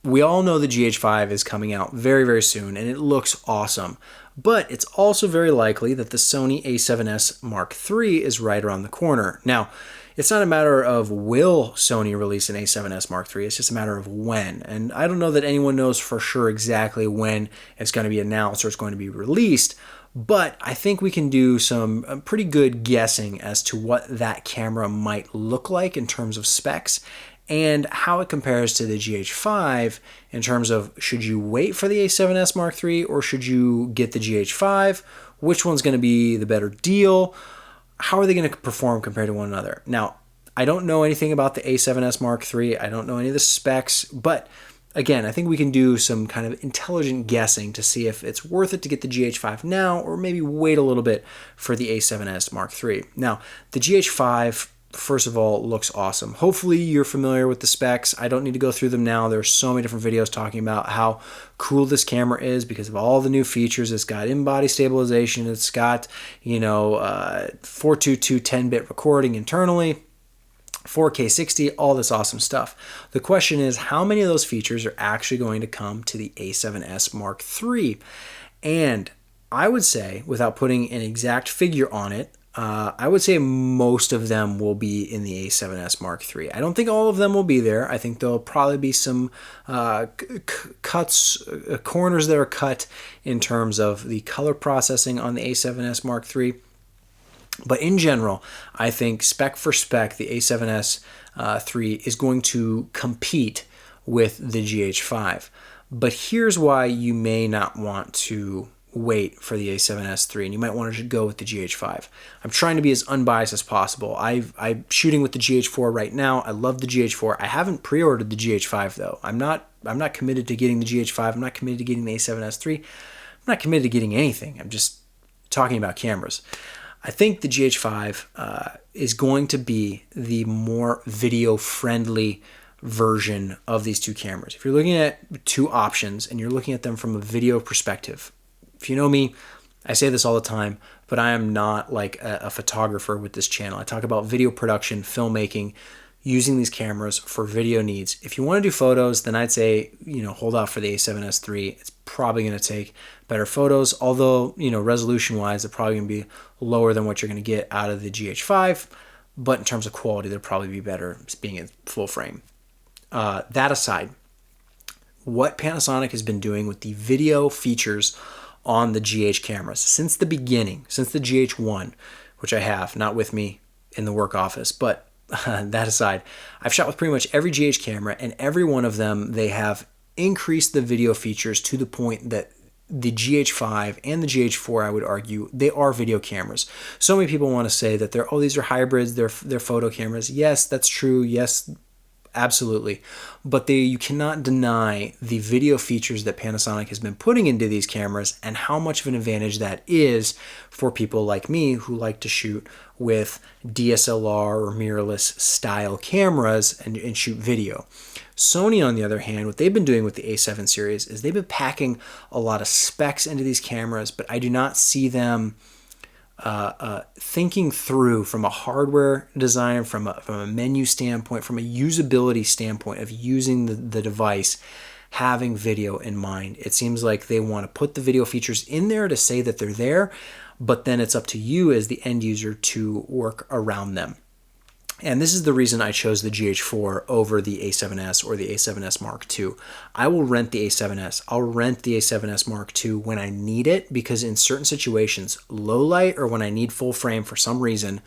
we all know the GH5 is coming out very, very soon, and it looks awesome. But it's also very likely that the Sony A7S Mark III is right around the corner. Now, it's not a matter of will Sony release an A7S Mark III, it's just a matter of when. And I don't know that anyone knows for sure exactly when it's going to be announced or it's going to be released, but I think we can do some pretty good guessing as to what that camera might look like in terms of specs and how it compares to the GH5 in terms of should you wait for the A7S Mark III or should you get the GH5? Which one's going to be the better deal? How are they going to perform compared to one another? Now, I don't know anything about the A7S Mark III. I don't know any of the specs, but again, I think we can do some kind of intelligent guessing to see if it's worth it to get the GH5 now or maybe wait a little bit for the A7S Mark III. Now, the GH5, first of all, looks awesome. Hopefully you're familiar with the specs. I don't need to go through them now. There's so many different videos talking about how cool this camera is because of all the new features. It's got in-body stabilization. It's got, 422 10-bit recording internally, 4K 60, all this awesome stuff. The question is, how many of those features are actually going to come to the A7S Mark III? And I would say, without putting an exact figure on it, I would say most of them will be in the A7S Mark III. I don't think all of them will be there. I think there'll probably be some corners that are cut in terms of the color processing on the A7S Mark III. But in general, I think spec for spec, the A7S III is going to compete with the GH5. But here's why you may not want to wait for the A7S III, and you might want to go with the GH5. I'm trying to be as unbiased as possible. I'm shooting with the GH4 right now. I love the GH4. I haven't pre-ordered the GH5 though. I'm not committed to getting the GH5. I'm not committed to getting the A7S III. I'm not committed to getting anything. I'm just talking about cameras. I think the GH5 is going to be the more video-friendly version of these two cameras. If you're looking at two options and you're looking at them from a video perspective, if you know me, I say this all the time, but I am not like a photographer with this channel. I talk about video production, filmmaking, using these cameras for video needs. If you want to do photos, then I'd say, hold out for the A7S III. It's probably going to take better photos, although, resolution-wise, they're probably going to be lower than what you're going to get out of the GH5, but in terms of quality, they'll probably be better being in full frame. That aside, what Panasonic has been doing with the video features on the GH cameras since the beginning, since the GH1, which I have, not with me in the work office, but that aside, I've shot with pretty much every GH camera, and every one of them, they have increased the video features to the point that the GH5 and the GH4, I would argue, they are video cameras. So many people want to say that these are hybrids, they're photo cameras. Yes, that's true. Yes, absolutely. But you cannot deny the video features that Panasonic has been putting into these cameras and how much of an advantage that is for people like me who like to shoot with DSLR or mirrorless style cameras and shoot video. Sony, on the other hand, what they've been doing with the A7 series is they've been packing a lot of specs into these cameras, but I do not see them thinking through from a hardware design, from a menu standpoint, from a usability standpoint of using the device, having video in mind. It seems like they want to put the video features in there to say that they're there, but then it's up to you as the end user to work around them. And this is the reason I chose the GH4 over the A7S or the A7S Mark II. I will rent the A7S. I'll rent the A7S Mark II when I need it, because in certain situations, low light or when I need full frame for some reason,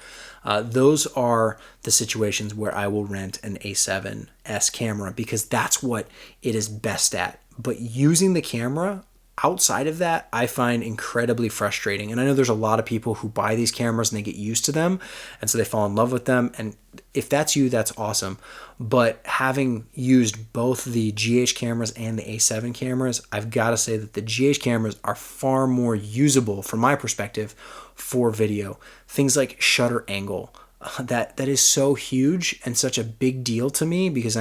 those are the situations where I will rent an A7S camera, because that's what it is best at. But using the camera outside of that, I find incredibly frustrating. And I know there's a lot of people who buy these cameras and they get used to them, and so they fall in love with them. And if that's you, that's awesome. But having used both the GH cameras and the A7 cameras, I've got to say that the GH cameras are far more usable from my perspective for video. Things like shutter angle, that is so huge and such a big deal to me, because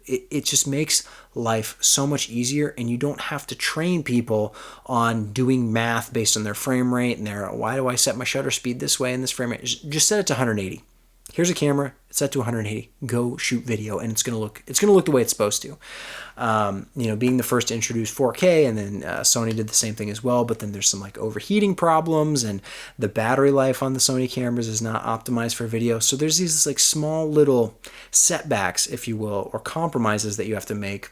it just makes life so much easier, and you don't have to train people on doing math based on their frame rate and why do I set my shutter speed this way and this frame rate. Just set it to 180. Here's a camera. It's set to 180. Go shoot video, and it's gonna look the way it's supposed to. Being the first to introduce 4K, and then Sony did the same thing as well. But then there's some like overheating problems, and the battery life on the Sony cameras is not optimized for video. So there's these like small little setbacks, if you will, or compromises that you have to make,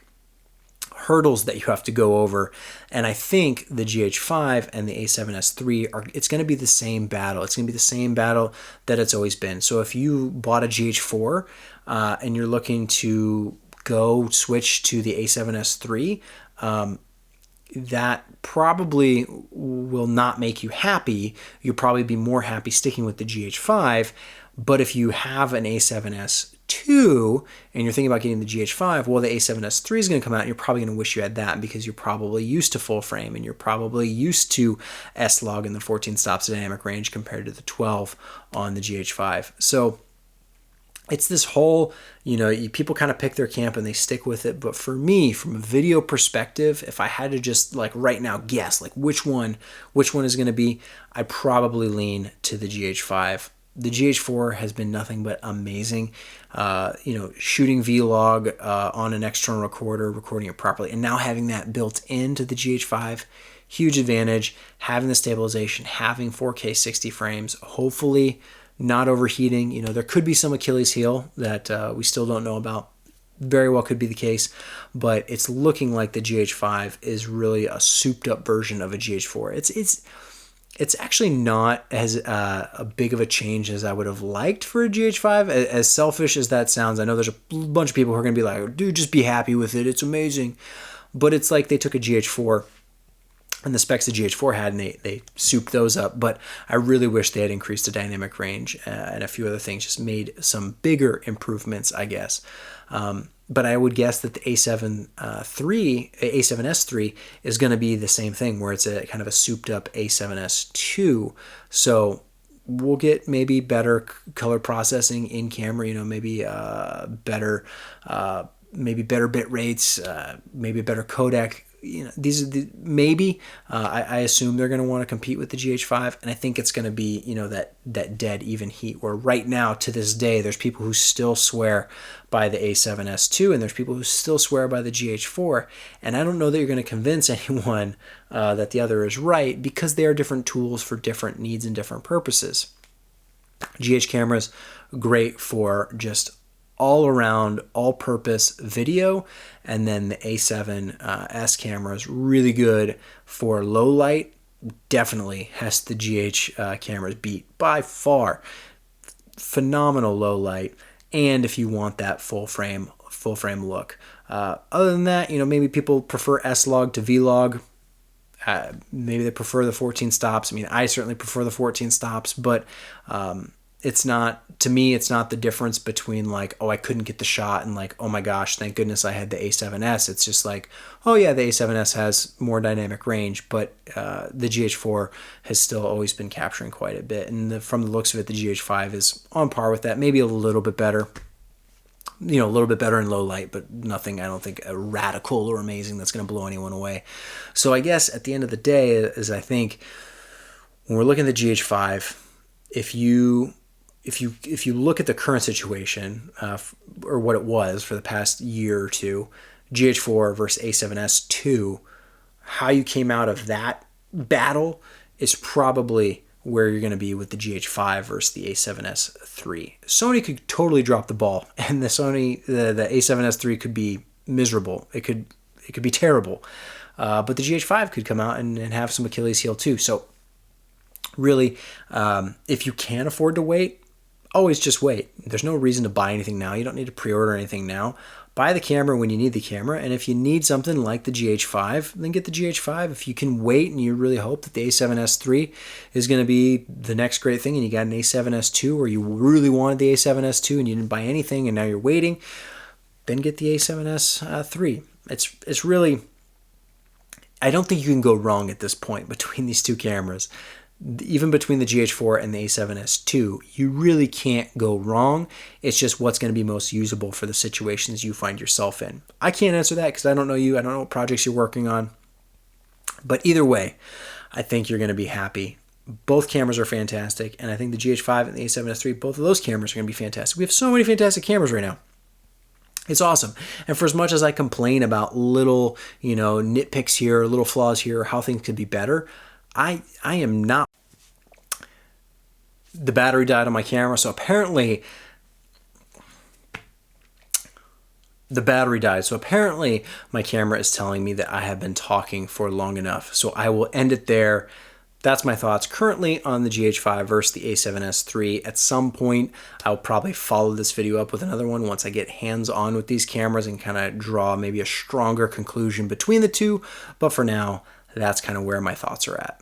hurdles that you have to go over. And I think the GH5 and the A7S III it's going to be the same battle. It's going to be the same battle that it's always been. So if you bought a GH4 and you're looking to go switch to the A7S III, that probably will not make you happy. You'll probably be more happy sticking with the GH5. But if you have an A7S II and you're thinking about getting the GH5, well, the A7S III is going to come out and you're probably going to wish you had that, because you're probably used to full frame and you're probably used to S-Log and the 14 stops of dynamic range compared to the 12 on the GH5. So it's this whole, people kind of pick their camp and they stick with it. But for me, from a video perspective, if I had to just like right now guess like which one is going to be, I probably lean to the GH5. The GH4 has been nothing but amazing. Shooting vlog on an external recorder, recording it properly, and now having that built into the GH5, huge advantage. Having the stabilization, having 4K 60 frames, hopefully not overheating. There could be some Achilles heel that we still don't know about. Very well could be the case, but it's looking like the GH5 is really a souped up version of a GH4. It's actually not as a big of a change as I would have liked for a GH5. As selfish as that sounds, I know there's a bunch of people who are going to be like, dude, just be happy with it. It's amazing. But it's like they took a GH4 and the specs the GH4 had, and they souped those up. But I really wish they had increased the dynamic range and a few other things, just made some bigger improvements, I guess. But I would guess that the A7S III is going to be the same thing, where it's a kind of a souped up A7S II. So we'll get maybe better color processing in camera, maybe better bit rates, maybe a better codec. These are maybe. I assume they're going to want to compete with the GH5, and I think it's going to be that dead even heat. Where right now, to this day, there's people who still swear by the A7S II, and there's people who still swear by the GH4. And I don't know that you're going to convince anyone that the other is right, because they are different tools for different needs and different purposes. GH cameras, great for just all-around, all-purpose video, and then the A7S camera is really good for low light. Definitely has the GH cameras beat by far. Phenomenal low light, and if you want that full frame look. Other than that, maybe people prefer S-Log to V-Log. Maybe they prefer the 14 stops. I mean, I certainly prefer the 14 stops, but it's not the difference between like, oh, I couldn't get the shot, and like, oh my gosh, thank goodness I had the A7S. It's just like, oh yeah, the A7S has more dynamic range, but the GH4 has still always been capturing quite a bit. And from the looks of it, the GH5 is on par with that, maybe a little bit better. A little bit better in low light, but nothing, I don't think, radical or amazing that's going to blow anyone away. So I guess at the end of the day, is I think when we're looking at the GH5, if you look at the current situation, or what it was for the past year or two, GH4 versus A7S II, how you came out of that battle is probably where you're going to be with the GH5 versus the A7S III. Sony could totally drop the ball, and the A7S III could be miserable. It could be terrible. But the GH5 could come out and have some Achilles heel too. So really, if you can afford to wait, always just wait. There's no reason to buy anything now. You don't need to pre-order anything now. Buy the camera when you need the camera, and if you need something like the GH5, then get the GH5. If you can wait and you really hope that the A7S III is going to be the next great thing, and you got an A7S II, or you really wanted the A7S II and you didn't buy anything and now you're waiting, then get the A7S III. It's really, I don't think you can go wrong at this point between these two cameras. Even between the GH4 and the A7S II, you really can't go wrong. It's just what's going to be most usable for the situations you find yourself in. I can't answer that because I don't know you. I don't know what projects you're working on. But either way, I think you're going to be happy Both cameras are fantastic, and I think the GH5 and the A7S III, both of those cameras are going to be fantastic. We have so many fantastic cameras right now. It's awesome. And for as much as I complain about little, nitpicks here, little flaws here, how things could be better, I am not. The battery died on my camera, so apparently the battery died. So apparently my camera is telling me that I have been talking for long enough. So I will end it there. That's my thoughts currently on the GH5 versus the A7S III. At some point, I'll probably follow this video up with another one once I get hands-on with these cameras and kind of draw maybe a stronger conclusion between the two. But for now, that's kind of where my thoughts are at.